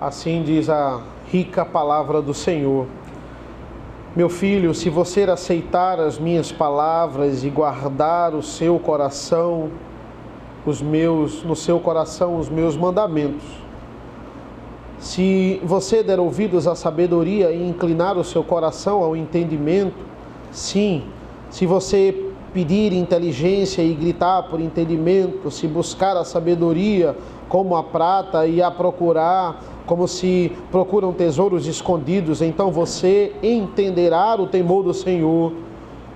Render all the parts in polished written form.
Assim diz a rica palavra do Senhor. Meu filho, se você aceitar as minhas palavras e guardar no seu coração os meus mandamentos, se você der ouvidos à sabedoria e inclinar o seu coração ao entendimento, sim, se você pedir inteligência e gritar por entendimento, se buscar a sabedoria como a prata e a procurar como se procuram tesouros escondidos, então você entenderá o temor do Senhor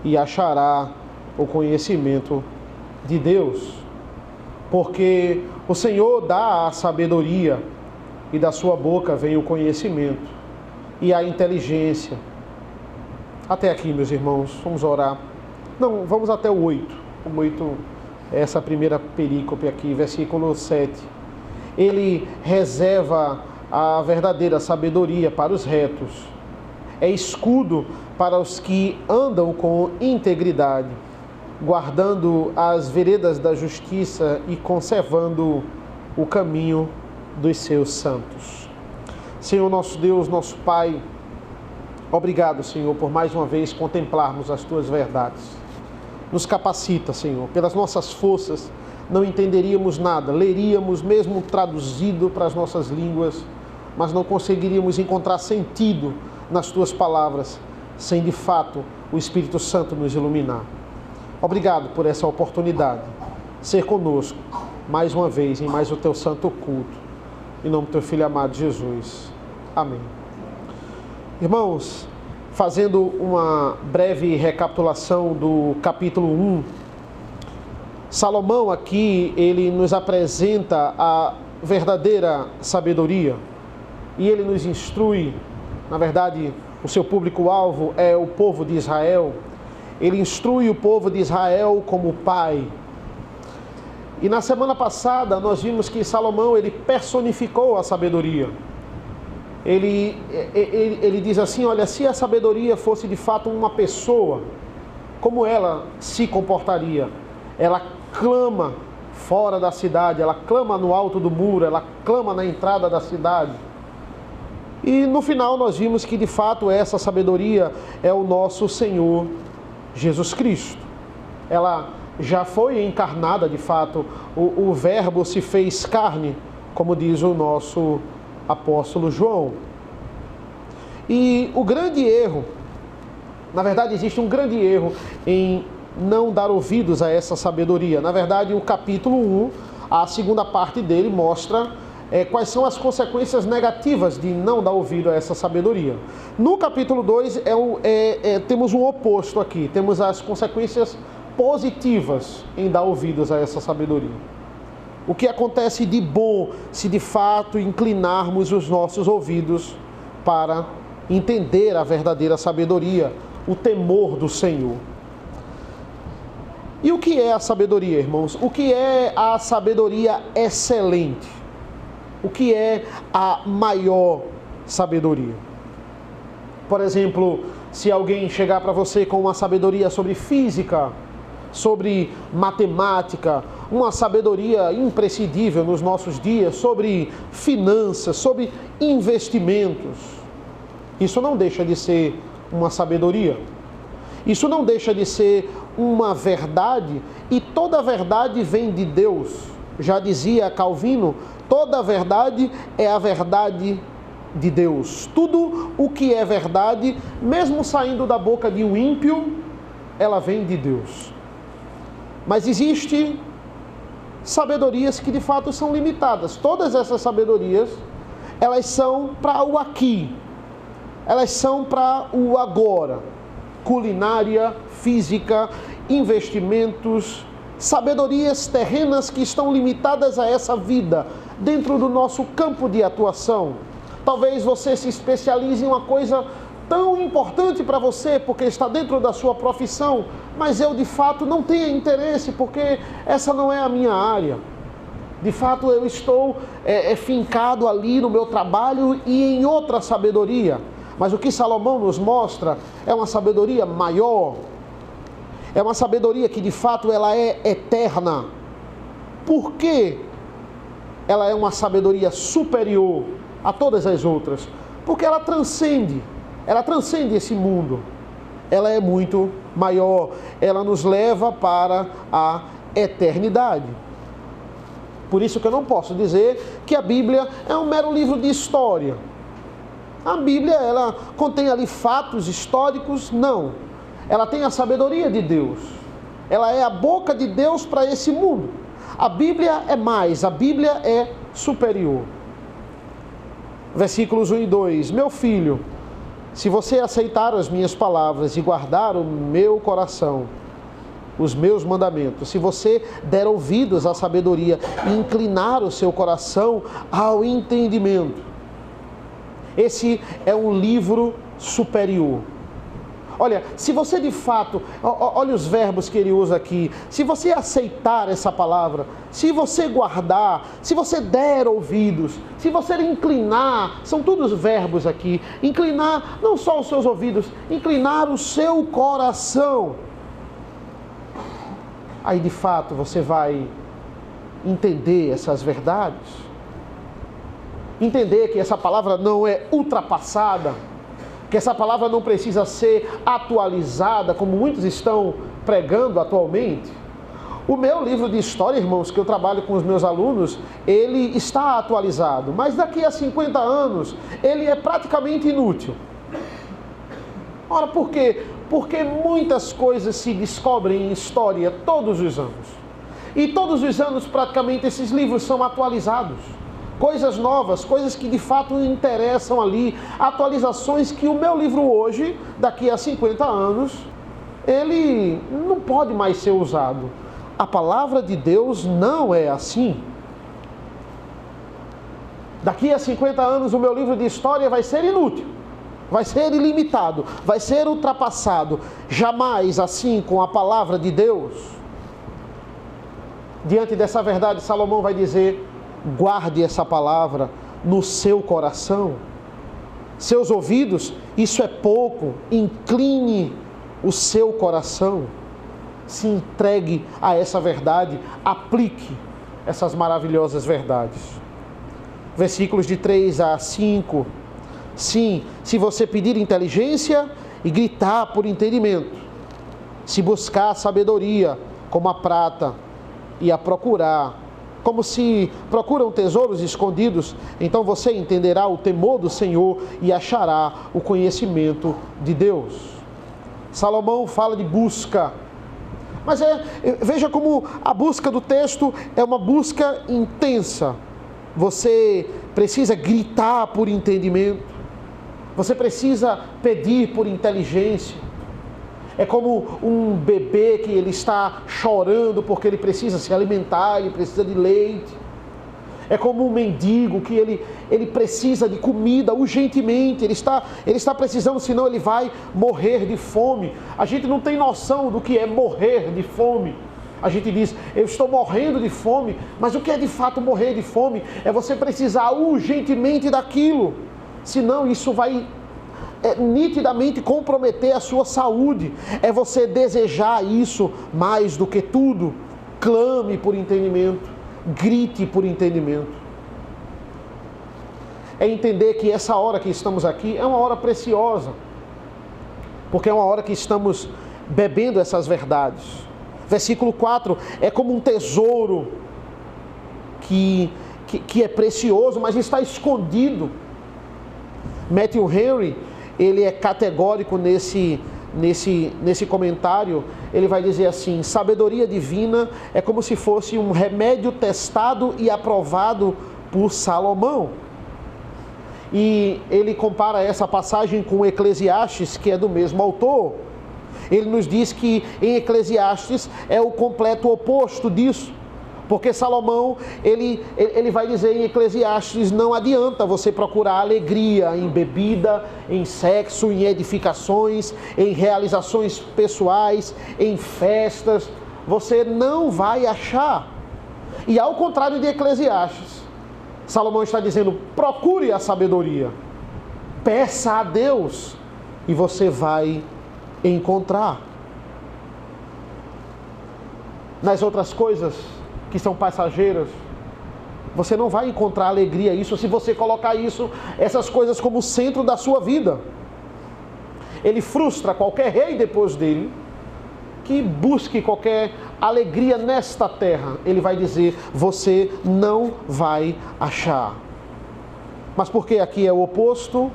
e achará o conhecimento de Deus. Porque o Senhor dá a sabedoria e da sua boca vem o conhecimento e a inteligência. Até aqui, meus irmãos, vamos orar. Não, vamos até o 8. O 8, essa primeira perícope aqui, versículo 7. Ele reserva a verdadeira sabedoria para os retos. É escudo para os que andam com integridade, guardando as veredas da justiça e conservando o caminho dos seus santos. Senhor nosso Deus, nosso Pai, obrigado, Senhor, por mais uma vez contemplarmos as Tuas verdades. Nos capacita, Senhor, pelas nossas forças não entenderíamos nada, leríamos mesmo traduzido para as nossas línguas, mas não conseguiríamos encontrar sentido nas Tuas palavras, sem de fato o Espírito Santo nos iluminar. Obrigado por essa oportunidade, ser conosco, mais uma vez, em mais o Teu santo culto, em nome do Teu Filho amado Jesus. Amém. Irmãos, fazendo uma breve recapitulação do capítulo 1, Salomão aqui, ele nos apresenta a verdadeira sabedoria e ele nos instrui, na verdade, o seu público-alvo é o povo de Israel. Ele instrui o povo de Israel como pai. E na semana passada nós vimos que Salomão, ele personificou a sabedoria. Ele diz assim, olha, se a sabedoria fosse de fato uma pessoa, como ela se comportaria? Ela clama fora da cidade, ela clama no alto do muro, ela clama na entrada da cidade. E no final nós vimos que de fato essa sabedoria é o nosso Senhor Jesus Cristo. Ela já foi encarnada de fato, o verbo se fez carne, como diz o nosso apóstolo João. E o grande erro, na verdade existe um grande erro em não dar ouvidos a essa sabedoria. Na verdade o capítulo 1, a segunda parte dele mostra quais são as consequências negativas de não dar ouvido a essa sabedoria. No capítulo 2 temos um oposto aqui, temos as consequências positivas em dar ouvidos a essa sabedoria. O que acontece de bom se de fato inclinarmos os nossos ouvidos para entender a verdadeira sabedoria, o temor do Senhor. E o que é a sabedoria, irmãos? O que é a sabedoria excelente? O que é a maior sabedoria? Por exemplo, se alguém chegar para você com uma sabedoria sobre física, sobre matemática, uma sabedoria imprescindível nos nossos dias, sobre finanças, sobre investimentos, isso não deixa de ser uma sabedoria. Isso não deixa de ser uma verdade, e toda verdade vem de Deus. Já dizia Calvino, toda verdade é a verdade de Deus. Tudo o que é verdade, mesmo saindo da boca de um ímpio, ela vem de Deus. Mas existe sabedorias que de fato são limitadas. Todas essas sabedorias, elas são para o aqui, elas são para o agora. Culinária, física, investimentos, sabedorias terrenas que estão limitadas a essa vida, dentro do nosso campo de atuação. Talvez você se especialize em uma coisa tão importante para você, porque está dentro da sua profissão, mas eu de fato não tenho interesse, porque essa não é a minha área. De fato eu estou fincado ali no meu trabalho e em outra sabedoria. Mas o que Salomão nos mostra é uma sabedoria maior, é uma sabedoria que de fato ela é eterna. Por quê? Ela é uma sabedoria superior a todas as outras, porque ela transcende esse mundo. Ela é muito maior, ela nos leva para a eternidade. Por isso que eu não posso dizer que a Bíblia é um mero livro de história. A Bíblia, ela contém ali fatos históricos? Não. Ela tem a sabedoria de Deus. Ela é a boca de Deus para esse mundo. A Bíblia é mais, a Bíblia é superior. Versículos 1 e 2. Meu filho, se você aceitar as minhas palavras e guardar o meu coração, os meus mandamentos, se você der ouvidos à sabedoria e inclinar o seu coração ao entendimento, esse é um livro superior. Olha, se você de fato, olha os verbos que ele usa aqui, se você aceitar essa palavra, se você guardar, se você der ouvidos, se você inclinar, são todos verbos aqui, inclinar não só os seus ouvidos, inclinar o seu coração, aí de fato você vai entender essas verdades, entender que essa palavra não é ultrapassada, que essa palavra não precisa ser atualizada, como muitos estão pregando atualmente. O meu livro de história, irmãos, que eu trabalho com os meus alunos, ele está atualizado, mas daqui a 50 anos, ele é praticamente inútil. Ora, por quê? Porque muitas coisas se descobrem em história todos os anos. E todos os anos, praticamente, esses livros são atualizados. Coisas novas, coisas que de fato interessam ali, atualizações que o meu livro hoje, daqui a 50 anos, ele não pode mais ser usado. A palavra de Deus não é assim. Daqui a 50 anos o meu livro de história vai ser inútil, vai ser ilimitado, vai ser ultrapassado. Jamais assim com a palavra de Deus. Diante dessa verdade, Salomão vai dizer: guarde essa palavra no seu coração. Seus ouvidos, isso é pouco, incline o seu coração. Se entregue a essa verdade, aplique essas maravilhosas verdades. Versículos de 3 a 5. Sim, se você pedir inteligência e gritar por entendimento, se buscar sabedoria como a prata e a procurar, como se procuram tesouros escondidos, então você entenderá o temor do Senhor e achará o conhecimento de Deus. Salomão fala de busca, mas veja como a busca do texto é uma busca intensa. Você precisa gritar por entendimento, você precisa pedir por inteligência. É como um bebê que ele está chorando porque ele precisa se alimentar, ele precisa de leite. É como um mendigo que ele precisa de comida urgentemente, ele está precisando, senão ele vai morrer de fome. A gente não tem noção do que é morrer de fome. A gente diz, eu estou morrendo de fome, mas o que é de fato morrer de fome? É você precisar urgentemente daquilo, senão isso vai nitidamente comprometer a sua saúde. É você desejar isso mais do que tudo. Clame por entendimento, grite por entendimento. É entender que essa hora que estamos aqui é uma hora preciosa, porque é uma hora que estamos bebendo essas verdades. Versículo 4, é como um tesouro que é precioso, mas está escondido. Matthew Henry, ele é categórico nesse comentário. Ele vai dizer assim: sabedoria divina é como se fosse um remédio testado e aprovado por Salomão. E ele compara essa passagem com Eclesiastes, que é do mesmo autor. Ele nos diz que em Eclesiastes é o completo oposto disso. Porque Salomão, ele vai dizer em Eclesiastes, não adianta você procurar alegria em bebida, em sexo, em edificações, em realizações pessoais, em festas. Você não vai achar. E ao contrário de Eclesiastes, Salomão está dizendo, procure a sabedoria. Peça a Deus e você vai encontrar. Nas outras coisas que são passageiras, Você não vai encontrar alegria isso se você colocar essas coisas como centro da sua vida. Ele frustra qualquer rei depois dele que busque qualquer alegria nesta terra. Ele vai dizer, você não vai achar. Mas porque aqui é o oposto?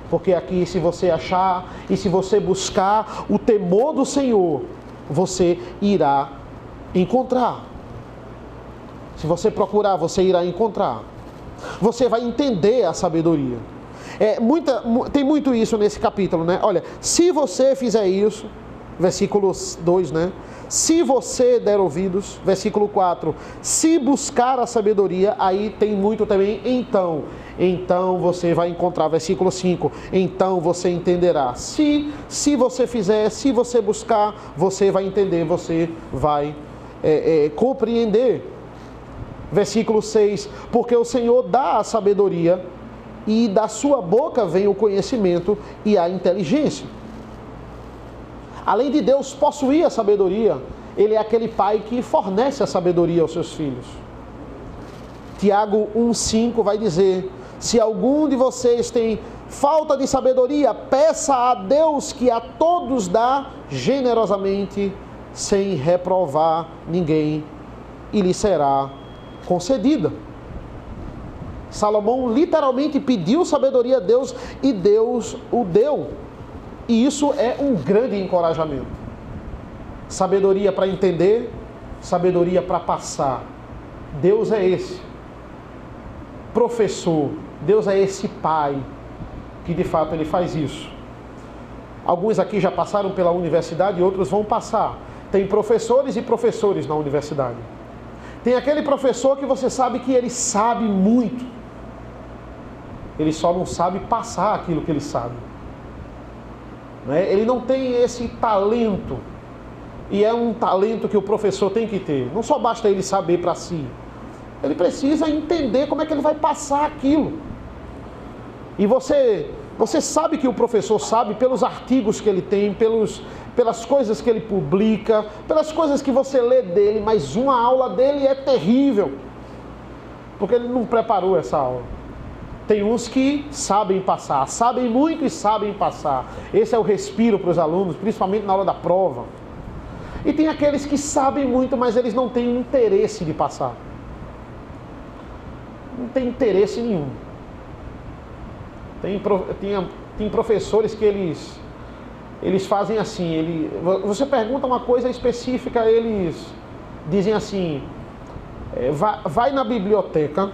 Porque aqui, se você achar e se você buscar o temor do Senhor, você irá encontrar. Se você procurar, você irá encontrar. Você vai entender a sabedoria. Tem muito isso nesse capítulo, né? Olha, se você fizer isso, versículo 2, né? Se você der ouvidos, versículo 4, se buscar a sabedoria, aí tem muito também, então você vai encontrar, versículo 5, então você entenderá. Se você fizer, se você buscar, você vai entender, você vai compreender. Versículo 6, porque o Senhor dá a sabedoria e da sua boca vem o conhecimento e a inteligência. Além de Deus possuir a sabedoria, Ele é aquele pai que fornece a sabedoria aos seus filhos. Tiago 1,5 vai dizer, se algum de vocês tem falta de sabedoria, peça a Deus que a todos dá generosamente, sem reprovar ninguém, e lhe será concedida. Salomão literalmente pediu sabedoria a Deus e Deus o deu. E isso é um grande encorajamento. Sabedoria para entender, sabedoria para passar. Deus é esse professor, Deus é esse pai que de fato ele faz isso. Alguns aqui já passaram pela universidade e outros vão passar. Tem professores e professores na universidade. Tem aquele professor que você sabe que ele sabe muito. Ele só não sabe passar aquilo que ele sabe. Ele não tem esse talento. E é um talento que o professor tem que ter. Não só basta ele saber para si. Ele precisa entender como é que ele vai passar aquilo. E você sabe que o professor sabe pelos artigos que ele tem, pelas coisas que ele publica, pelas coisas que você lê dele, mas uma aula dele é terrível. Porque ele não preparou essa aula. Tem uns que sabem passar, sabem muito e sabem passar. Esse é o respiro para os alunos, principalmente na hora da prova. E tem aqueles que sabem muito, mas eles não têm interesse de passar. Não tem interesse nenhum. Tem professores que eles fazem assim, você pergunta uma coisa específica, eles dizem assim, vai na biblioteca,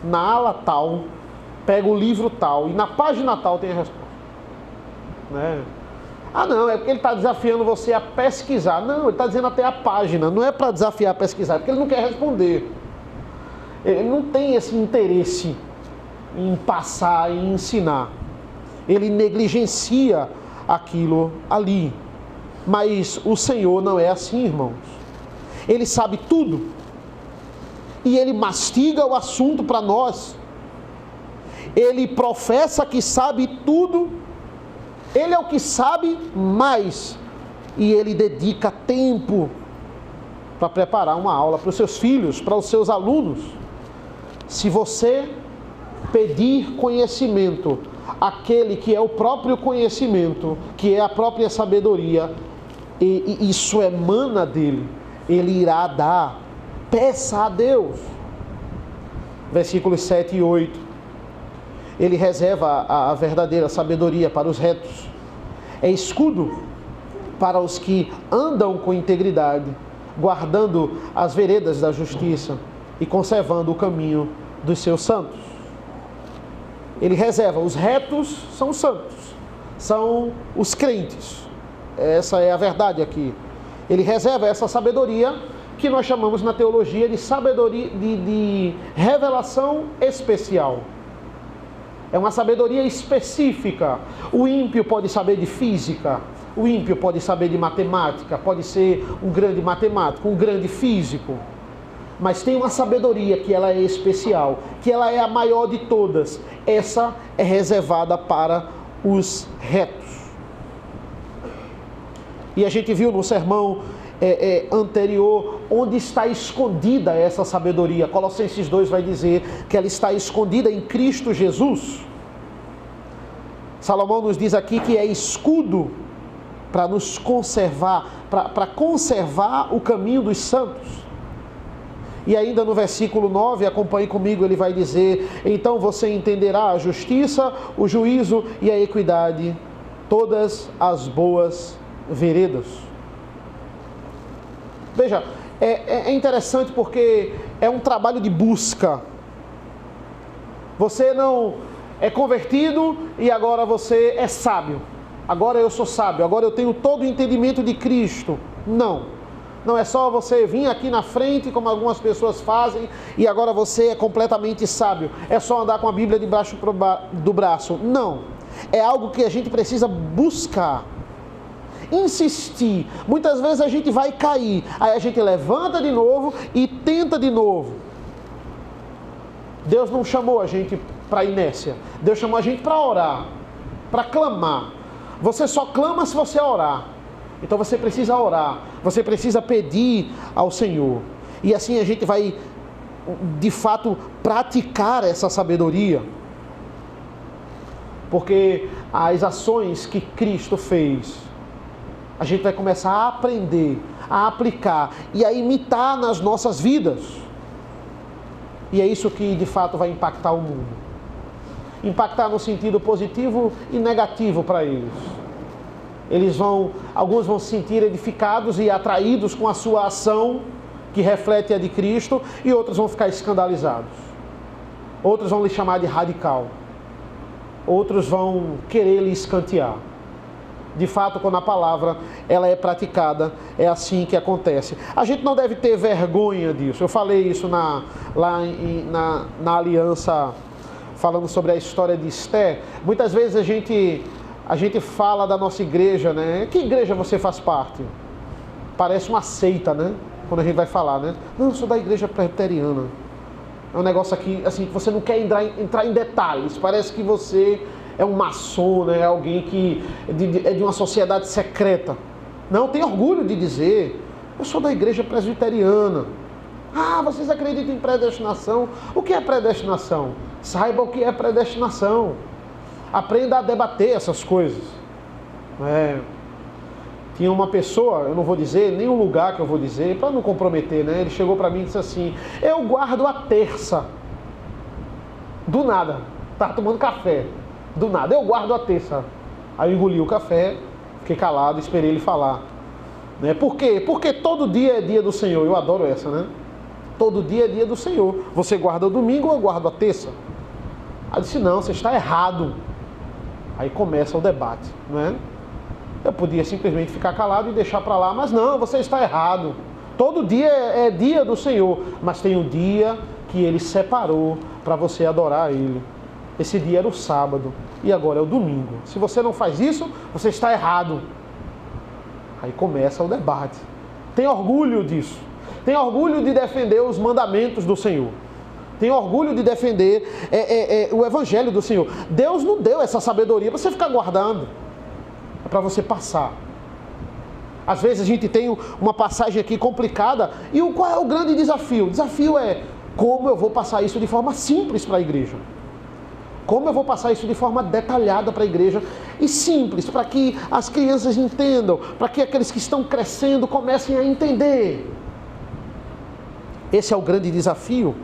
na ala tal, pega o livro tal, e na página tal tem a resposta. Né? Ah não, é porque ele está desafiando você a pesquisar. Não, ele está dizendo até a página, não é para desafiar a pesquisar, é porque ele não quer responder. Ele não tem esse interesse em passar e ensinar. Ele negligencia aquilo ali. Mas o Senhor não é assim, irmãos. Ele sabe tudo. E Ele mastiga o assunto para nós. Ele professa que sabe tudo. Ele é o que sabe mais. E Ele dedica tempo para preparar uma aula para os seus filhos, para os seus alunos. Se você pedir conhecimento, aquele que é o próprio conhecimento, que é a própria sabedoria, e isso emana dele, ele irá dar. Peça a Deus. Versículos 7 e 8. Ele reserva a verdadeira sabedoria para os retos. É escudo para os que andam com integridade, guardando as veredas da justiça e conservando o caminho dos seus santos. Ele reserva, os retos são os santos, são os crentes. Essa é a verdade aqui. Ele reserva essa sabedoria que nós chamamos na teologia de sabedoria de revelação especial. É uma sabedoria específica. O ímpio pode saber de física, o ímpio pode saber de matemática, pode ser um grande matemático, um grande físico. Mas tem uma sabedoria que ela é especial, que ela é a maior de todas. Essa é reservada para os retos. E a gente viu no sermão anterior, onde está escondida essa sabedoria. Colossenses 2 vai dizer que ela está escondida em Cristo Jesus. Salomão nos diz aqui que é escudo para nos conservar, para conservar o caminho dos santos. E ainda no versículo 9, acompanhe comigo, ele vai dizer: então você entenderá a justiça, o juízo e a equidade, todas as boas veredas. Veja, é interessante porque é um trabalho de busca. Você não é convertido e agora você é sábio. Agora eu sou sábio, agora eu tenho todo o entendimento de Cristo. Não. Não é só você vir aqui na frente, como algumas pessoas fazem, e agora você é completamente sábio. É só andar com a Bíblia debaixo do braço. Não. É algo que a gente precisa buscar. Insistir. Muitas vezes a gente vai cair. Aí a gente levanta de novo e tenta de novo. Deus não chamou a gente para inércia. Deus chamou a gente para orar, para clamar. Você só clama se você orar. Então você precisa orar, você precisa pedir ao Senhor. E assim a gente vai, de fato, praticar essa sabedoria. Porque as ações que Cristo fez, a gente vai começar a aprender, a aplicar e a imitar nas nossas vidas. E é isso que, de fato, vai impactar o mundo. Impactar no sentido positivo e negativo para eles. Alguns vão se sentir edificados e atraídos com a sua ação, que reflete a de Cristo, e outros vão ficar escandalizados. Outros vão lhe chamar de radical. Outros vão querer lhe escantear. De fato, quando a palavra ela é praticada, é assim que acontece. A gente não deve ter vergonha disso. Eu falei isso na aliança, falando sobre a história de Esté. Muitas vezes a gente fala da nossa igreja, né? Que igreja você faz parte? Parece uma seita, né? Quando a gente vai falar, né? Não, eu sou da igreja presbiteriana. É um negócio aqui, assim, que você não quer entrar em detalhes. Parece que você é um maçom, né? É alguém que é de uma sociedade secreta. Não, tem orgulho de dizer: eu sou da igreja presbiteriana. Ah, vocês acreditam em predestinação? O que é predestinação? Saiba o que é predestinação. Aprenda a debater essas coisas. Tinha uma pessoa, eu não vou dizer nem o lugar que eu vou dizer, para não comprometer, né? Ele chegou para mim e disse assim: eu guardo a terça. Do nada. Estava tomando café. Do nada, eu guardo a terça. Aí eu engoli o café, fiquei calado, esperei ele falar. Né? Por quê? Porque todo dia é dia do Senhor. Eu adoro essa, né? Todo dia é dia do Senhor. Você guarda o domingo ou eu guardo a terça? Aí eu disse: não, você está errado. Aí começa o debate, não é? Eu podia simplesmente ficar calado e deixar para lá, mas não, você está errado. Todo dia é dia do Senhor, mas tem um dia que Ele separou para você adorar Ele. Esse dia era o sábado e agora é o domingo. Se você não faz isso, você está errado. Aí começa o debate. Tem orgulho disso. Tem orgulho de defender os mandamentos do Senhor. Tem orgulho de defender o evangelho do Senhor. Deus não deu essa sabedoria para você ficar guardando. É para você passar. Às vezes a gente tem uma passagem aqui complicada. E qual é o grande desafio? O desafio é: como eu vou passar isso de forma simples para a igreja? Como eu vou passar isso de forma detalhada para a igreja e simples, para que as crianças entendam, para que aqueles que estão crescendo comecem a entender. Esse é o grande desafio.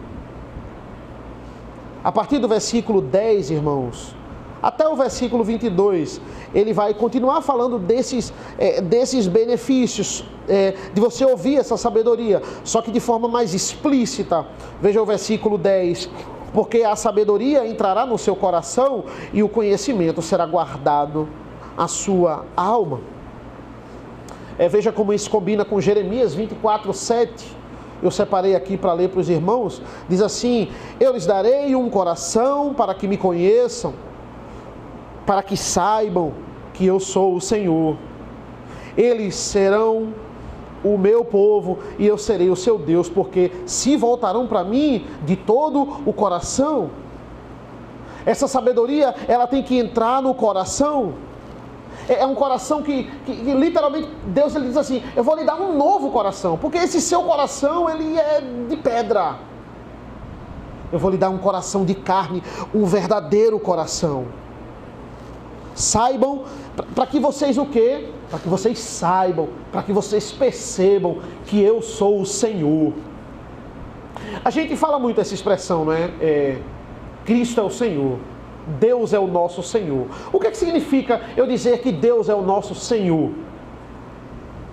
A partir do versículo 10, irmãos, até o versículo 22, ele vai continuar falando desses benefícios, de você ouvir essa sabedoria, só que de forma mais explícita. Veja o versículo 10. Porque a sabedoria entrará no seu coração e o conhecimento será guardado à sua alma. Veja como isso combina com Jeremias 24, 7. Eu separei aqui para ler para os irmãos. Diz assim: eu lhes darei um coração para que me conheçam, para que saibam que eu sou o Senhor. Eles serão o meu povo e eu serei o seu Deus, porque se voltarão para mim de todo o coração. Essa sabedoria, ela tem que entrar no coração. É um coração que literalmente Deus ele diz assim, eu vou lhe dar um novo coração, porque esse seu coração ele é de pedra. Eu vou lhe dar um coração de carne, um verdadeiro coração. Saibam, para que vocês o quê? Para que vocês saibam, para que vocês percebam que eu sou o Senhor. A gente fala muito essa expressão, não é? Cristo é o Senhor. Deus é o nosso Senhor. O que significa eu dizer que Deus é o nosso Senhor?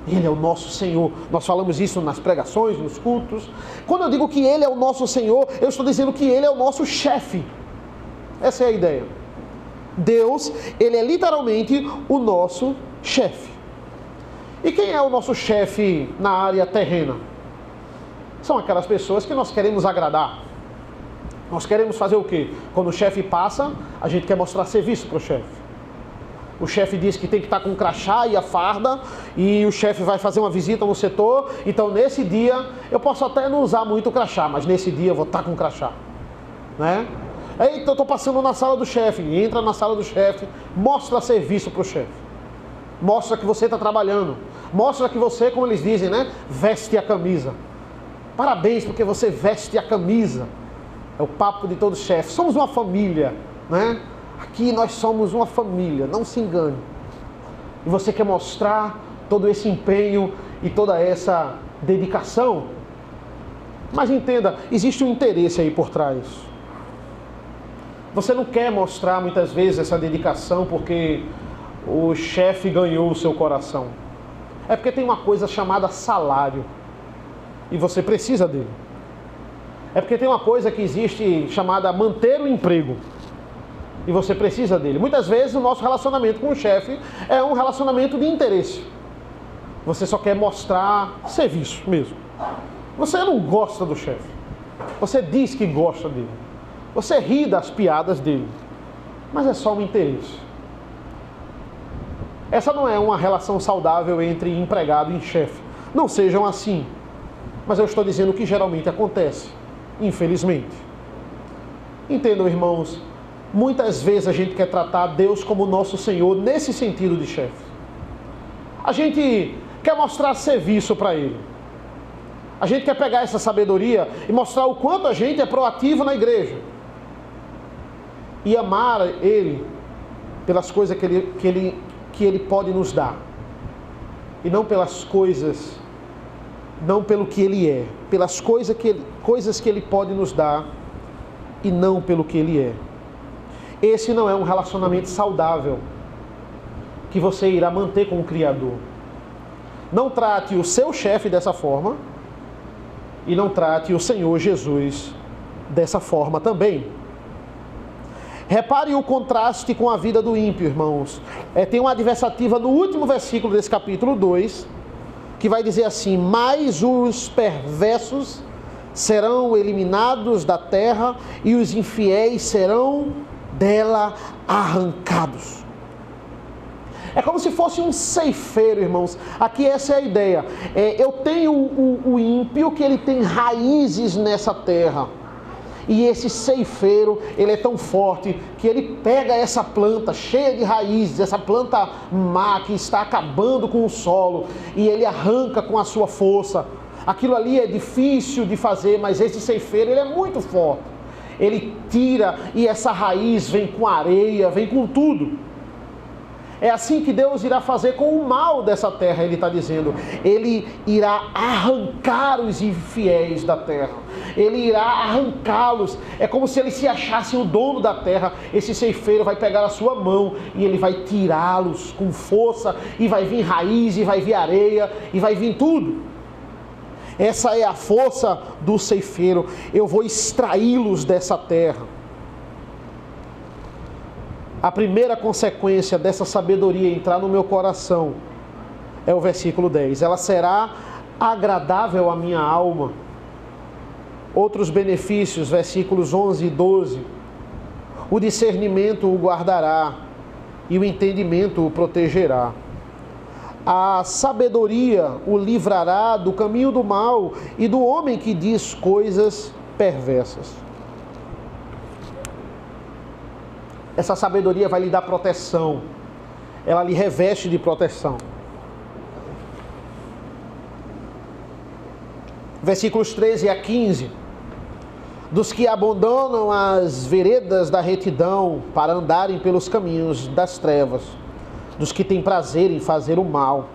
Ele é o nosso Senhor. Nós falamos isso nas pregações, nos cultos. Quando eu digo que Ele é o nosso Senhor, eu estou dizendo que Ele é o nosso chefe. Essa é a ideia. Deus, Ele é literalmente o nosso chefe. E quem é o nosso chefe na área terrena? São aquelas pessoas que nós queremos agradar. Nós queremos fazer o quê? Quando o chefe passa, a gente quer mostrar serviço para o chefe. O chefe diz que tem que estar com o crachá e a farda, e o chefe vai fazer uma visita no setor, então nesse dia, eu posso até não usar muito o crachá, mas nesse dia eu vou estar com o crachá, né? Eita, eu estou passando na sala do chefe, entra na sala do chefe, mostra serviço para o chefe, mostra que você está trabalhando, mostra que você, como eles dizem, né, veste a camisa. Parabéns porque você veste a camisa. É o papo de todo chefe. Somos uma família, né? Aqui nós somos uma família, não se engane. E você quer mostrar todo esse empenho e toda essa dedicação. Mas entenda, existe um interesse aí por trás. Você não quer mostrar muitas vezes essa dedicação porque o chefe ganhou o seu coração. É porque tem uma coisa chamada salário. E você precisa dele. É porque tem uma coisa que existe chamada manter o emprego. E você precisa dele. Muitas vezes o nosso relacionamento com o chefe é um relacionamento de interesse. Você só quer mostrar serviço mesmo. Você não gosta do chefe. Você diz que gosta dele. Você ri das piadas dele. Mas é só um interesse. Essa não é uma relação saudável entre empregado e chefe. Não sejam assim. Mas eu estou dizendo o que geralmente acontece. Infelizmente. Entendam, irmãos. Muitas vezes a gente quer tratar Deus como nosso Senhor nesse sentido de chefe. A gente quer mostrar serviço para Ele. A gente quer pegar essa sabedoria e mostrar o quanto a gente é proativo na igreja. E amar Ele pelas coisas que Ele pode nos dar. E não pelas coisas, não pelo que Ele é. Pelas coisas que Ele pode nos dar e não pelo que Ele é. Esse não é um relacionamento saudável que você irá manter com o Criador. Não trate o seu chefe dessa forma e não trate o Senhor Jesus dessa forma também. Repare o contraste com a vida do ímpio, irmãos. Tem uma adversativa no último versículo desse capítulo 2, que vai dizer assim: mas os perversos serão eliminados da terra e os infiéis serão dela arrancados. É como se fosse um ceifeiro, irmãos. Aqui essa é a ideia. Eu tenho o ímpio que ele tem raízes nessa terra. E esse ceifeiro, ele é tão forte que ele pega essa planta cheia de raízes, essa planta má que está acabando com o solo, e ele arranca com a sua força. Aquilo ali é difícil de fazer, mas esse ceifeiro, ele é muito forte. Ele tira e essa raiz vem com areia, vem com tudo. É assim que Deus irá fazer com o mal dessa terra, Ele está dizendo. Ele irá arrancar os infiéis da terra. Ele irá arrancá-los. É como se ele se achasse o dono da terra. Esse ceifeiro vai pegar a sua mão e ele vai tirá-los com força. E vai vir raiz, e vai vir areia, e vai vir tudo. Essa é a força do ceifeiro. Eu vou extraí-los dessa terra. A primeira consequência dessa sabedoria entrar no meu coração é o versículo 10. Ela será agradável à minha alma. Outros benefícios, versículos 11 e 12. O discernimento o guardará e o entendimento o protegerá. A sabedoria o livrará do caminho do mal e do homem que diz coisas perversas. Essa sabedoria vai lhe dar proteção. ela lhe reveste de proteção. Versículos 13 a 15. Dos que abandonam as veredas da retidão para andarem pelos caminhos das trevas, dos que têm prazer em fazer o mal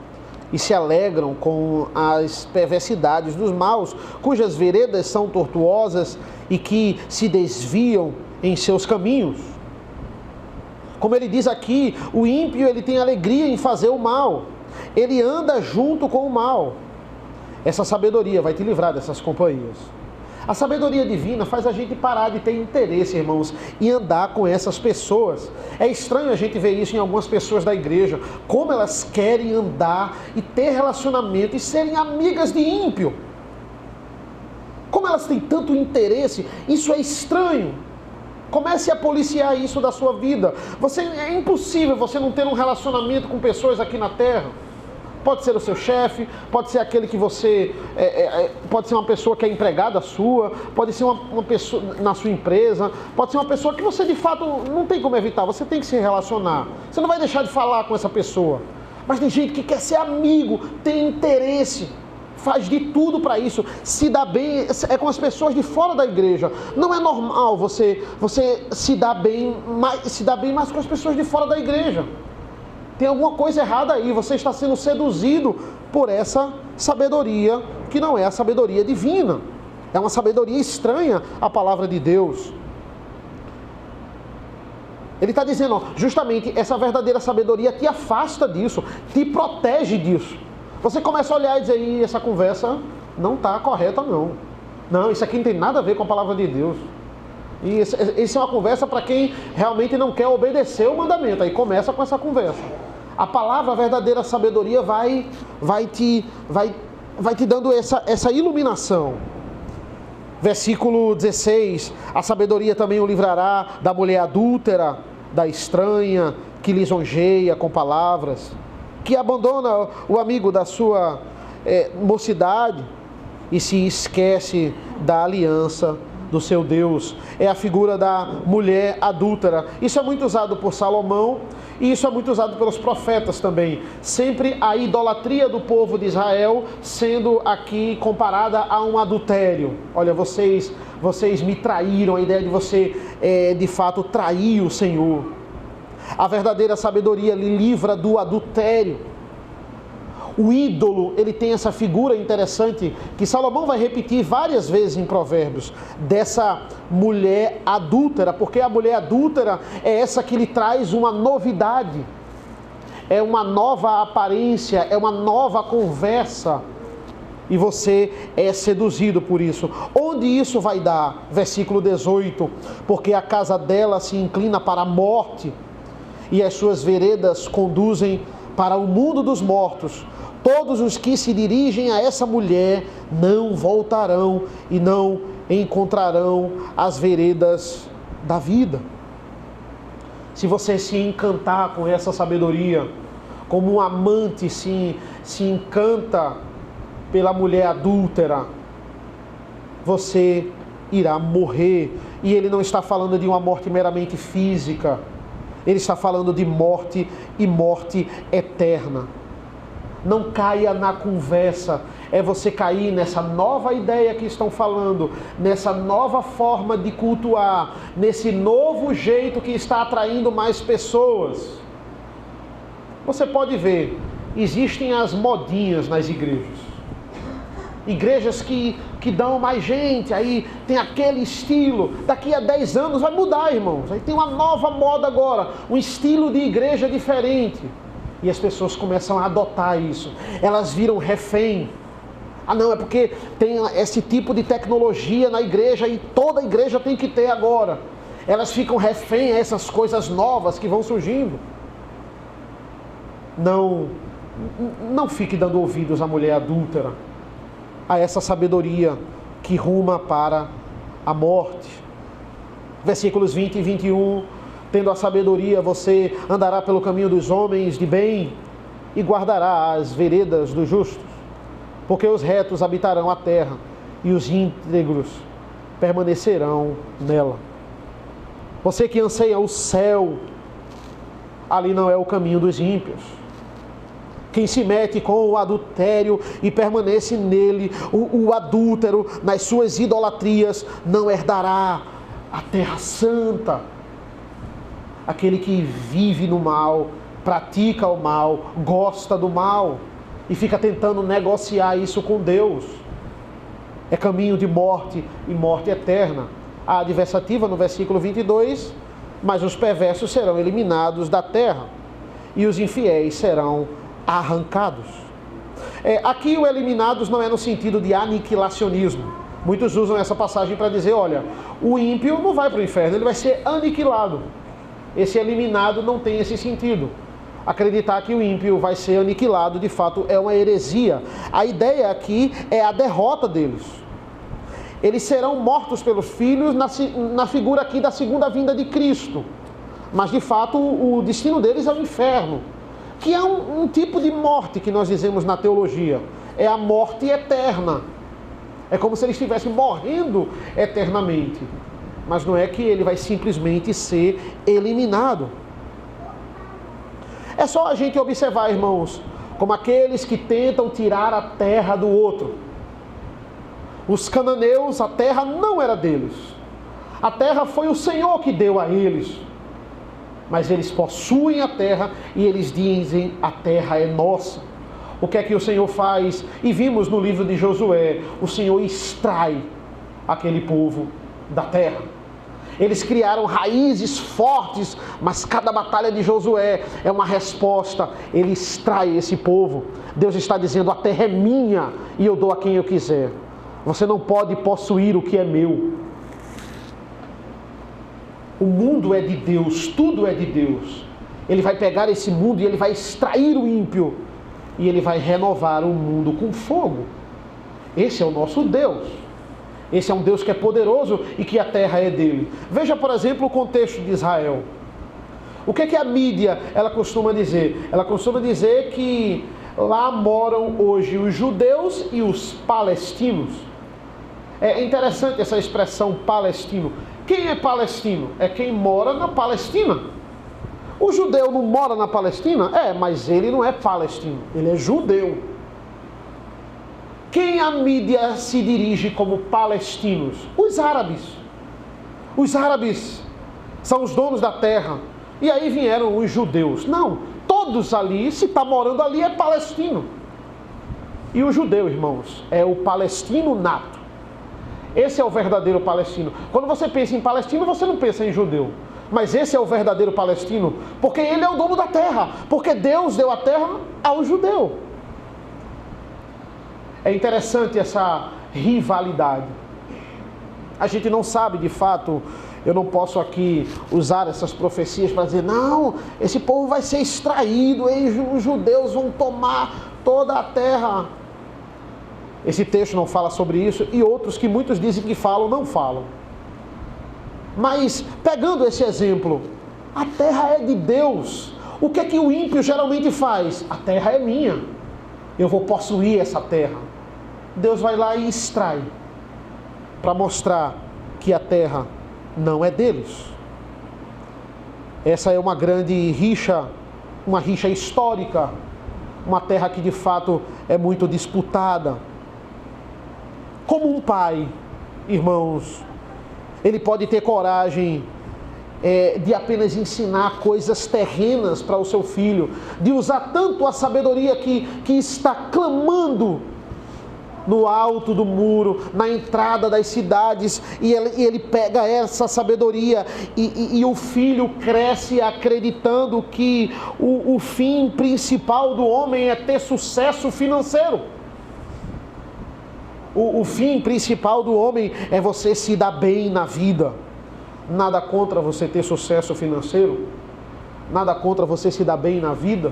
e se alegram com as perversidades dos maus, cujas veredas são tortuosas e que se desviam em seus caminhos. Como ele diz aqui, o ímpio ele tem alegria em fazer o mal, ele anda junto com o mal. Essa sabedoria vai te livrar dessas companhias. A sabedoria divina faz a gente parar de ter interesse, irmãos, e andar com essas pessoas. É estranho a gente ver isso em algumas pessoas da igreja, como elas querem andar e ter relacionamento e serem amigas de ímpio. Como elas têm tanto interesse, isso é estranho. Comece a policiar isso da sua vida. É impossível você não ter um relacionamento com pessoas aqui na terra. Pode ser o seu chefe, pode ser aquele que você... pode ser uma pessoa que é empregada sua, pode ser uma pessoa na sua empresa, pode ser uma pessoa que você de fato não tem como evitar, você tem que se relacionar. Você não vai deixar de falar com essa pessoa. Mas tem gente que quer ser amigo, tem interesse, faz de tudo para isso, se dá bem, é com as pessoas de fora da igreja. Não é normal você se dar bem mais com as pessoas de fora da igreja. Tem alguma coisa errada aí, você está sendo seduzido por essa sabedoria que não é a sabedoria divina. É uma sabedoria estranha à palavra de Deus. Ele está dizendo, ó, justamente essa verdadeira sabedoria te afasta disso, te protege disso. Você começa a olhar e dizer, essa conversa não está correta não. Não, isso aqui não tem nada a ver com a palavra de Deus. E isso é uma conversa para quem realmente não quer obedecer o mandamento. Aí começa com essa conversa. A palavra, a verdadeira sabedoria vai te dando essa iluminação. Versículo 16. A sabedoria também o livrará da mulher adúltera, da estranha, que lisonjeia com palavras, que abandona o amigo da sua mocidade e se esquece da aliança do seu Deus. É a figura da mulher adúltera. Isso é muito usado por Salomão e isso é muito usado pelos profetas também. Sempre a idolatria do povo de Israel sendo aqui comparada a um adultério. Olha, vocês me traíram, a ideia de você de fato trair o Senhor. A verdadeira sabedoria lhe livra do adultério. O ídolo, ele tem essa figura interessante que Salomão vai repetir várias vezes em Provérbios, dessa mulher adúltera, porque a mulher adúltera é essa que lhe traz uma novidade, é uma nova aparência, é uma nova conversa, e você é seduzido por isso. Onde isso vai dar? Versículo 18, porque a casa dela se inclina para a morte, e as suas veredas conduzem para o mundo dos mortos. Todos os que se dirigem a essa mulher não voltarão e não encontrarão as veredas da vida. Se você se encantar com essa sabedoria, como um amante se encanta pela mulher adúltera, você irá morrer. E ele não está falando de uma morte meramente física, ele está falando de morte e morte eterna. Não caia na conversa, é você cair nessa nova ideia que estão falando, nessa nova forma de cultuar, nesse novo jeito que está atraindo mais pessoas. Você pode ver, existem as modinhas nas igrejas. Igrejas que dão mais gente, aí tem aquele estilo, daqui a 10 anos vai mudar, irmãos. Aí tem uma nova moda agora, um estilo de igreja diferente. E as pessoas começam a adotar isso. Elas viram refém. Ah não, é porque tem esse tipo de tecnologia na igreja e toda igreja tem que ter agora. Elas ficam refém a essas coisas novas que vão surgindo. Não fique dando ouvidos à mulher adúltera, a essa sabedoria que ruma para a morte. Versículos 20 e 21. Tendo a sabedoria, você andará pelo caminho dos homens de bem e guardará as veredas dos justos, porque os retos habitarão a terra e os íntegros permanecerão nela. Você que anseia o céu, ali não é o caminho dos ímpios. Quem se mete com o adultério e permanece nele, o adúltero, nas suas idolatrias, não herdará a terra santa. Aquele que vive no mal, pratica o mal, gosta do mal e fica tentando negociar isso com Deus, é caminho de morte e morte eterna. A adversativa no versículo 22, mas os perversos serão eliminados da terra e os infiéis serão arrancados. Aqui o eliminados não é no sentido de aniquilacionismo. Muitos usam essa passagem para dizer, olha, o ímpio não vai para o inferno, ele vai ser aniquilado. Esse eliminado não tem esse sentido. Acreditar que o ímpio vai ser aniquilado, de fato, é uma heresia. A ideia aqui é a derrota deles. Eles serão mortos pelos filhos na figura aqui da segunda vinda de Cristo. Mas, de fato, o destino deles é o inferno, que é um tipo de morte que nós dizemos na teologia. É a morte eterna. É como se ele estivesse morrendo eternamente. Mas não é que ele vai simplesmente ser eliminado. É só a gente observar, irmãos, como aqueles que tentam tirar a terra do outro. Os cananeus, a terra não era deles. A terra foi o Senhor que deu a eles. Mas eles possuem a terra e eles dizem, a terra é nossa. O que é que o Senhor faz? E vimos no livro de Josué, o Senhor extrai aquele povo da terra. Eles criaram raízes fortes, mas cada batalha de Josué é uma resposta. Ele extrai esse povo. Deus está dizendo, a terra é minha e eu dou a quem eu quiser. Você não pode possuir o que é meu. O mundo é de Deus, tudo é de Deus. Ele vai pegar esse mundo e ele vai extrair o ímpio. E ele vai renovar o mundo com fogo. Esse é o nosso Deus. Esse é um Deus que é poderoso e que a terra é dele. Veja, por exemplo, o contexto de Israel. O que é que a mídia ela costuma dizer? Ela costuma dizer que lá moram hoje os judeus e os palestinos. É interessante essa expressão palestino. Quem é palestino? É quem mora na Palestina. O judeu não mora na Palestina? Mas ele não é palestino, ele é judeu. Quem a mídia se dirige como palestinos? Os árabes. Os árabes são os donos da terra. E aí vieram os judeus. Não, todos ali, se está morando ali, é palestino. E o judeu, irmãos, é o palestino nato. Esse é o verdadeiro palestino. Quando você pensa em palestino, você não pensa em judeu. Mas esse é o verdadeiro palestino, porque ele é o dono da terra. Porque Deus deu a terra ao judeu. É interessante essa rivalidade. A gente não sabe, de fato, eu não posso aqui usar essas profecias para dizer, não, esse povo vai ser extraído, e os judeus vão tomar toda a terra. Esse texto não fala sobre isso, e outros que muitos dizem que falam, não falam. Mas, pegando esse exemplo, a terra é de Deus. O que é que o ímpio geralmente faz? A terra é minha, eu vou possuir essa terra. Deus vai lá e extrai, para mostrar que a terra não é deles. Essa é uma grande rixa, uma rixa histórica, uma terra que de fato é muito disputada. Como um pai, irmãos, ele pode ter coragem de apenas ensinar coisas terrenas para o seu filho, de usar tanto a sabedoria que está clamando no alto do muro, na entrada das cidades, e ele pega essa sabedoria e o filho cresce acreditando que o fim principal do homem é ter sucesso financeiro. O fim principal do homem é você se dar bem na vida. Nada contra você ter sucesso financeiro, nada contra você se dar bem na vida.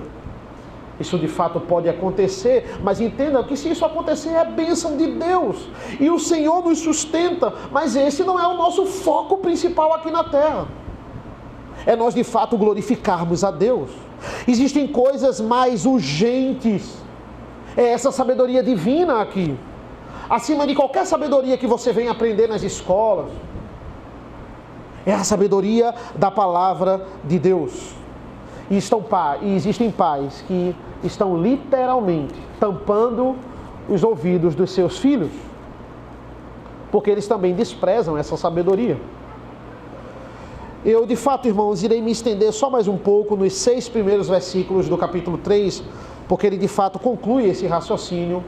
Isso de fato pode acontecer, mas entenda que se isso acontecer é bênção de Deus. E o Senhor nos sustenta, mas esse não é o nosso foco principal aqui na terra. É nós de fato glorificarmos a Deus. Existem coisas mais urgentes. É essa sabedoria divina aqui. Acima de qualquer sabedoria que você venha aprender nas escolas. É a sabedoria da palavra de Deus. E existem pais que estão literalmente tampando os ouvidos dos seus filhos, porque eles também desprezam essa sabedoria. Eu, de fato, irmãos, irei me estender só mais um pouco nos 6 primeiros versículos do capítulo 3, porque ele, de fato, conclui esse raciocínio,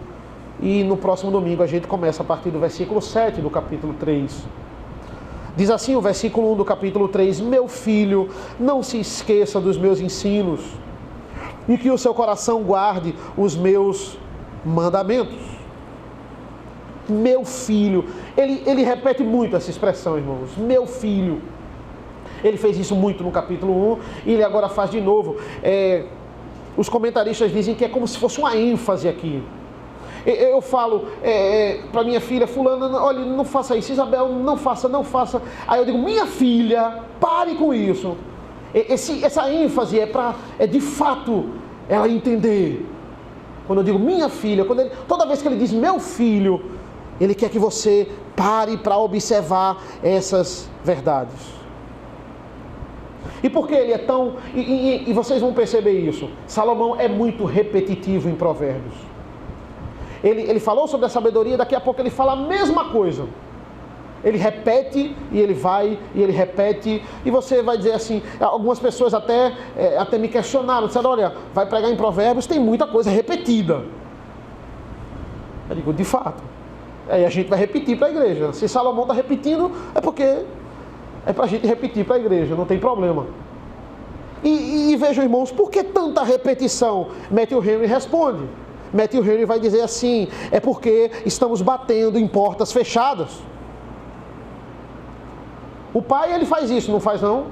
e no próximo domingo a gente começa a partir do versículo 7 do capítulo 3. Diz assim o versículo 1 do capítulo 3: Meu filho, não se esqueça dos meus ensinos, e que o seu coração guarde os meus mandamentos. Meu filho, ele repete muito essa expressão, irmãos, meu filho. Ele fez isso muito no capítulo 1, e ele agora faz de novo. Os comentaristas dizem que é como se fosse uma ênfase aqui. Eu falo para minha filha, fulana, olha, não faça isso, Isabel, não faça. Aí eu digo, minha filha, pare com isso. Essa ênfase é de fato ela entender. Quando eu digo minha filha, toda vez que ele diz meu filho, ele quer que você pare para observar essas verdades. E por que ele é tão... E vocês vão perceber isso. Salomão é muito repetitivo em Provérbios. Ele falou sobre a sabedoria, daqui a pouco ele fala a mesma coisa. Ele repete e ele vai e ele repete. E você vai dizer assim, algumas pessoas até me questionaram, disseram, olha, vai pregar em Provérbios, tem muita coisa repetida. Eu digo, de fato. Aí a gente vai repetir para a igreja. Se Salomão está repetindo, é porque... é para a gente repetir para a igreja, não tem problema. E vejam, irmãos, por que tanta repetição? Matthew Henry responde. Matthew Henry vai dizer assim, é porque estamos batendo em portas fechadas. O pai, ele faz isso, não faz não?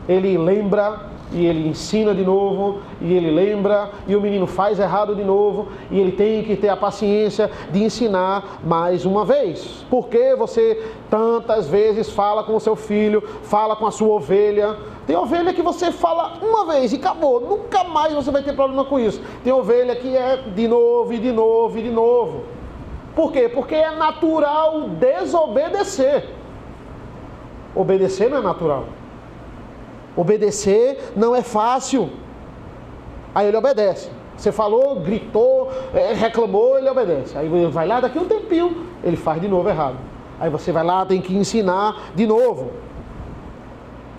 Ele lembra e ele ensina de novo, e ele lembra, e o menino faz errado de novo, e ele tem que ter a paciência de ensinar mais uma vez. Porque você tantas vezes fala com o seu filho, fala com a sua ovelha. Tem ovelha que você fala uma vez e acabou, nunca mais você vai ter problema com isso. Tem ovelha que é de novo, e de novo, e de novo. Por quê? Porque é natural desobedecer. Obedecer não é natural. Obedecer não é fácil. Aí ele obedece. Você falou, gritou, reclamou, ele obedece. Aí ele vai lá, daqui a um tempinho, ele faz de novo errado. Aí você vai lá, tem que ensinar de novo.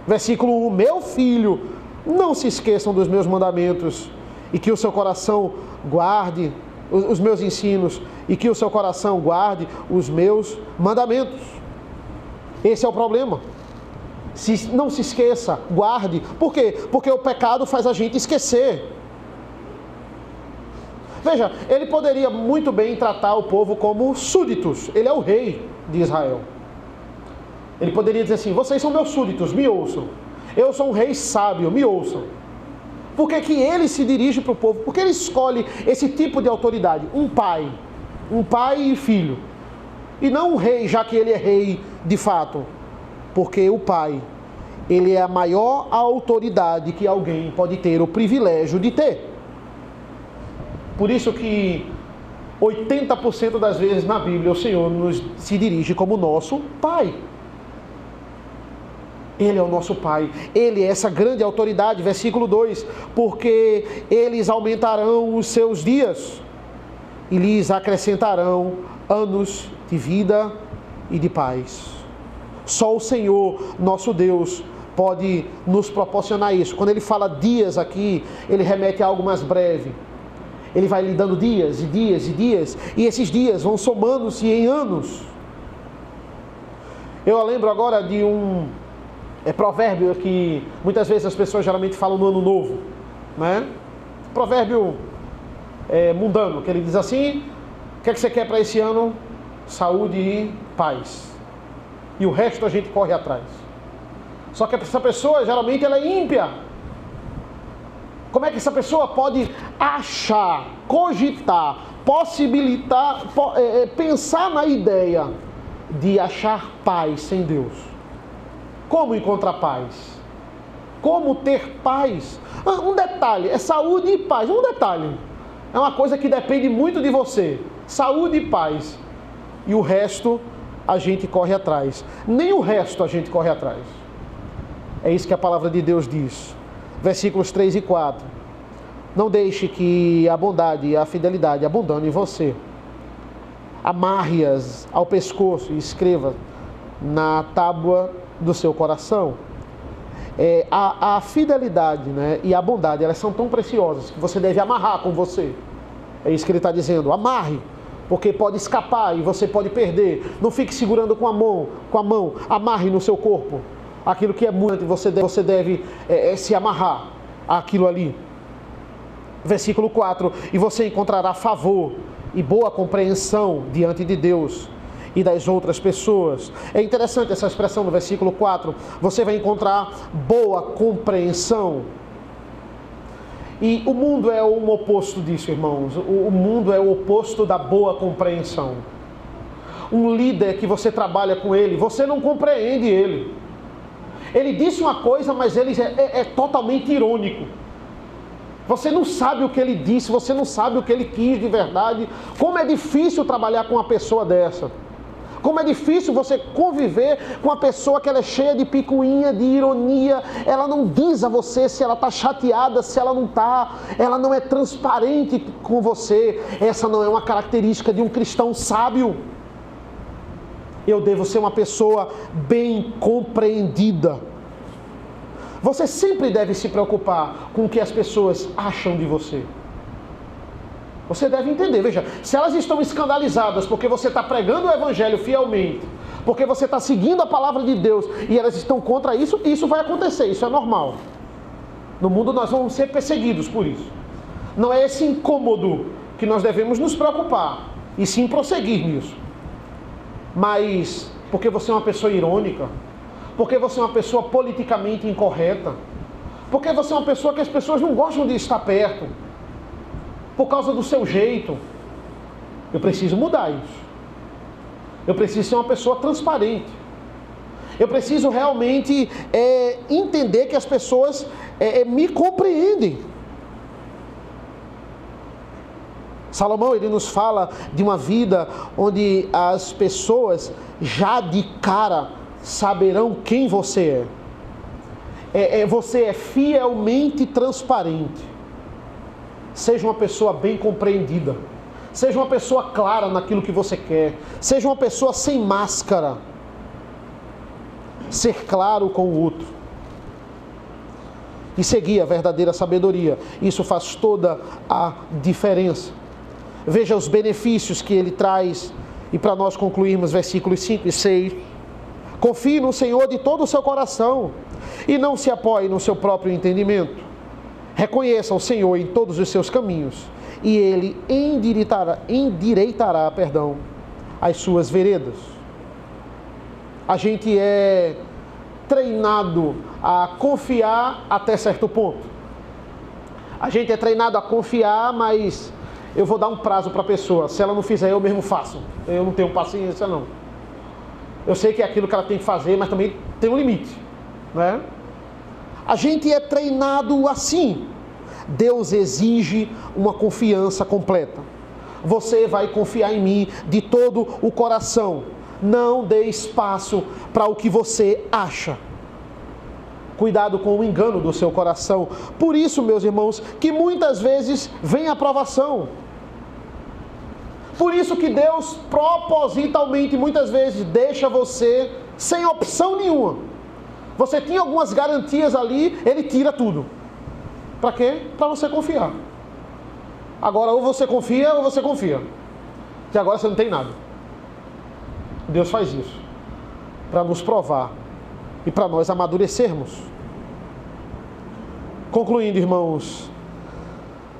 Versículo 1, meu filho, não se esqueçam dos meus mandamentos, e que o seu coração guarde os meus ensinos, e que o seu coração guarde os meus mandamentos. Esse é o problema. Não se esqueça, guarde. Por quê? Porque o pecado faz a gente esquecer. Veja, ele poderia muito bem tratar o povo como súditos. Ele é o rei de Israel. Ele poderia dizer assim, vocês são meus súditos, me ouçam. Eu sou um rei sábio, me ouçam. Por que que ele se dirige para o povo? Porque ele escolhe esse tipo de autoridade. Um pai e filho. E não um rei, já que ele é rei de fato. Porque o pai, ele é a maior autoridade que alguém pode ter o privilégio de ter. Por isso que 80% das vezes na Bíblia o Senhor se dirige como nosso pai. Ele é o nosso pai, ele é essa grande autoridade. Versículo 2, porque eles aumentarão os seus dias e lhes acrescentarão anos de vida e de paz. Só o Senhor, nosso Deus, pode nos proporcionar isso. Quando ele fala dias aqui, ele remete a algo mais breve. Ele vai lhe dando dias e dias e dias, e esses dias vão somando-se em anos. Eu lembro agora de um provérbio que muitas vezes as pessoas geralmente falam no ano novo, né? Provérbio mundano, que ele diz assim, o que é que você quer para esse ano? Saúde e paz. E o resto a gente corre atrás. Só que essa pessoa, geralmente, ela é ímpia. Como é que essa pessoa pode achar, cogitar, possibilitar, pensar na ideia de achar paz sem Deus? Como encontrar paz? Como ter paz? Um detalhe, é saúde e paz. Um detalhe, é uma coisa que depende muito de você. Saúde e paz. E o resto a gente corre atrás. Nem o resto a gente corre atrás. É isso que a palavra de Deus diz. versículos 3 e 4. Não deixe que a bondade e a fidelidade abundem em você. Amarre-as ao pescoço e escreva na tábua do seu coração. A fidelidade, né, e a bondade, elas são tão preciosas que você deve amarrar com você. É isso que ele está dizendo, amarre, porque pode escapar e você pode perder. Não fique segurando com a mão, amarre no seu corpo. Aquilo que é muito, você deve se amarrar àquilo ali. Versículo 4, e você encontrará favor e boa compreensão diante de Deus e das outras pessoas. É interessante essa expressão no versículo 4, você vai encontrar boa compreensão. E o mundo é o oposto disso, irmãos. O mundo é o oposto da boa compreensão. Um líder que você trabalha com ele, você não compreende ele. Ele disse uma coisa, mas ele é totalmente irônico. Você não sabe o que ele disse, você não sabe o que ele quis de verdade. Como é difícil trabalhar com uma pessoa dessa. Como é difícil você conviver com uma pessoa que ela é cheia de picuinha, de ironia. Ela não diz a você se ela está chateada, se ela não está. Ela não é transparente com você. Essa não é uma característica de um cristão sábio. Eu devo ser uma pessoa bem compreendida. Você sempre deve se preocupar com o que as pessoas acham de você. Você deve entender, veja, se elas estão escandalizadas porque você está pregando o Evangelho fielmente, porque você está seguindo a palavra de Deus e elas estão contra isso, isso vai acontecer, isso é normal. No mundo nós vamos ser perseguidos por isso. Não é esse incômodo que nós devemos nos preocupar, e sim prosseguir nisso. Mas porque você é uma pessoa irônica, porque você é uma pessoa politicamente incorreta, porque você é uma pessoa que as pessoas não gostam de estar perto, por causa do seu jeito, eu preciso mudar isso. Eu preciso ser uma pessoa transparente. Eu preciso realmente entender que as pessoas me compreendem. Salomão, ele nos fala de uma vida onde as pessoas já de cara saberão quem você é. Você é fielmente transparente. Seja uma pessoa bem compreendida. Seja uma pessoa clara naquilo que você quer. Seja uma pessoa sem máscara. Ser claro com o outro. E seguir a verdadeira sabedoria. Isso faz toda a diferença. Veja os benefícios que ele traz. E para nós concluirmos versículos 5 e 6. Confie no Senhor de todo o seu coração. E não se apoie no seu próprio entendimento. Reconheça o Senhor em todos os seus caminhos, e Ele endireitará as suas veredas. A gente é treinado a confiar até certo ponto. A gente é treinado a confiar, mas eu vou dar um prazo para a pessoa. Se ela não fizer, eu mesmo faço. Eu não tenho paciência, não. Eu sei que é aquilo que ela tem que fazer, mas também tem um limite, né? A gente é treinado assim. Deus exige uma confiança completa. Você vai confiar em mim de todo o coração. Não dê espaço para o que você acha. Cuidado com o engano do seu coração. Por isso, meus irmãos, que muitas vezes vem a provação. Por isso que Deus propositalmente, muitas vezes, deixa você sem opção nenhuma. Você tinha algumas garantias ali, Ele tira tudo. Para quê? Para você confiar. Agora, ou você confia, ou você confia. Que agora você não tem nada. Deus faz isso. Para nos provar. E para nós amadurecermos. Concluindo, irmãos.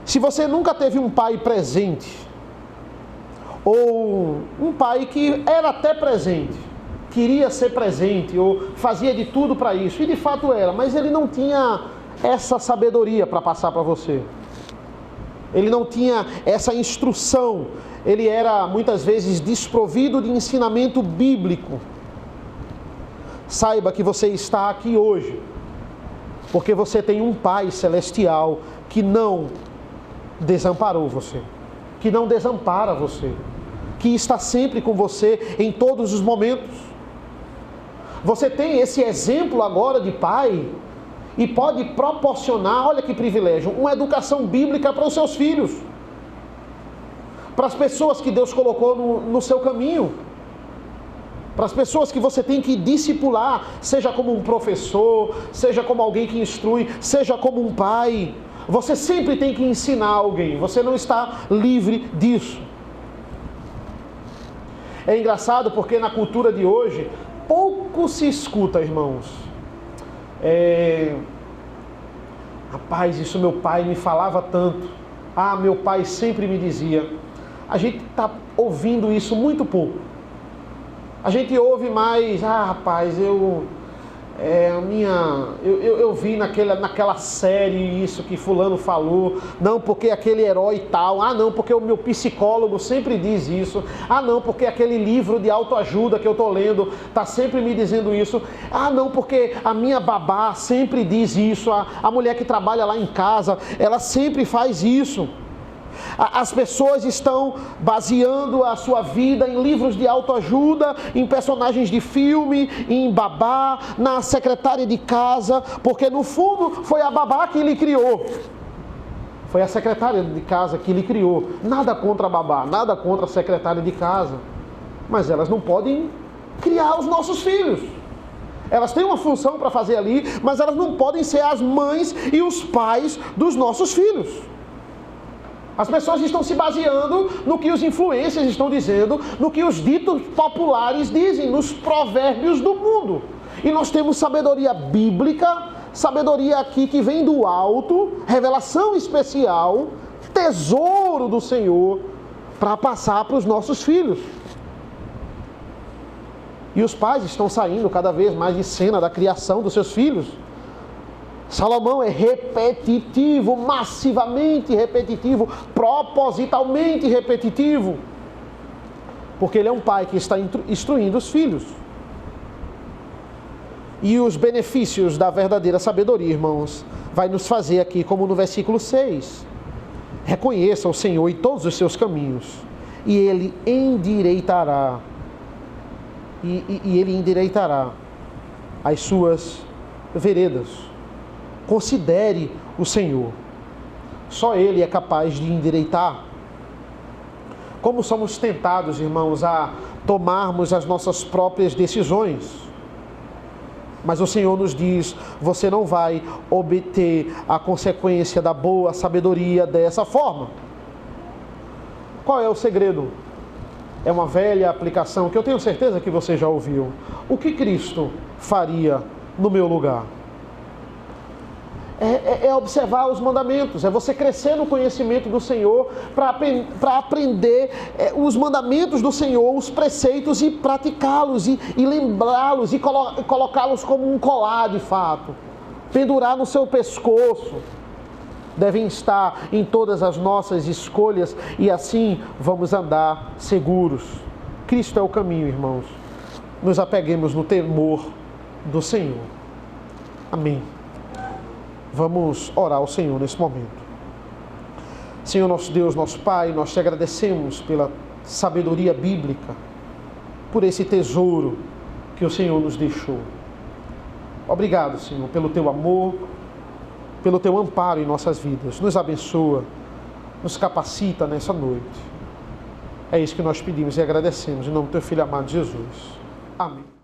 Se você nunca teve um pai presente, ou um pai que era até presente, queria ser presente, ou fazia de tudo para isso, e de fato era, mas ele não tinha essa sabedoria para passar para você. Ele não tinha essa instrução. Ele era muitas vezes desprovido de ensinamento bíblico. Saiba que você está aqui hoje porque você tem um Pai celestial que não desamparou você, que não desampara você, que está sempre com você em todos os momentos. Você tem esse exemplo agora de pai, e pode proporcionar, olha que privilégio, uma educação bíblica para os seus filhos, para as pessoas que Deus colocou no seu caminho, para as pessoas que você tem que discipular, seja como um professor, seja como alguém que instrui, seja como um pai. Você sempre tem que ensinar alguém, você não está livre disso. É engraçado porque na cultura de hoje, pouco se escuta, irmãos. Rapaz, isso meu pai me falava tanto. Ah, meu pai sempre me dizia. A gente está ouvindo isso muito pouco. A gente ouve mais, rapaz, eu vi naquela série isso que fulano falou, não, porque aquele herói e tal, não, porque o meu psicólogo sempre diz isso, não, porque aquele livro de autoajuda que eu estou lendo está sempre me dizendo isso, não, porque a minha babá sempre diz isso, a mulher que trabalha lá em casa, ela sempre faz isso. As pessoas estão baseando a sua vida em livros de autoajuda, em personagens de filme, em babá, na secretária de casa, porque no fundo foi a babá que lhe criou. Foi a secretária de casa que lhe criou. Nada contra a babá, nada contra a secretária de casa. Mas elas não podem criar os nossos filhos. Elas têm uma função para fazer ali, mas elas não podem ser as mães e os pais dos nossos filhos. As pessoas estão se baseando no que os influencers estão dizendo, no que os ditos populares dizem, nos provérbios do mundo. E nós temos sabedoria bíblica, sabedoria aqui que vem do alto, revelação especial, tesouro do Senhor, para passar para os nossos filhos. E os pais estão saindo cada vez mais de cena da criação dos seus filhos. Salomão é repetitivo, massivamente repetitivo, propositalmente repetitivo. Porque ele é um pai que está instruindo os filhos. E os benefícios da verdadeira sabedoria, irmãos, vai nos fazer aqui, como no versículo 6. Reconheça o Senhor em todos os seus caminhos, e Ele endireitará. E Ele endireitará as suas veredas. Considere o Senhor. Só Ele é capaz de endireitar. Como somos tentados, irmãos, a tomarmos as nossas próprias decisões. Mas o Senhor nos diz, você não vai obter a consequência da boa sabedoria dessa forma. Qual é o segredo? É uma velha aplicação que eu tenho certeza que você já ouviu. O que Cristo faria no meu lugar? É observar os mandamentos, é você crescer no conhecimento do Senhor para aprender os mandamentos do Senhor, os preceitos e praticá-los e lembrá-los e colocá-los como um colar de fato, pendurar no seu pescoço. Devem estar em todas as nossas escolhas e assim vamos andar seguros. Cristo é o caminho, irmãos. Nos apeguemos no temor do Senhor. Amém. Vamos orar ao Senhor nesse momento. Senhor nosso Deus, nosso Pai, nós te agradecemos pela sabedoria bíblica, por esse tesouro que o Senhor nos deixou. Obrigado, Senhor, pelo teu amor, pelo teu amparo em nossas vidas. Nos abençoa, nos capacita nessa noite. É isso que nós pedimos e agradecemos, em nome do teu Filho amado Jesus. Amém.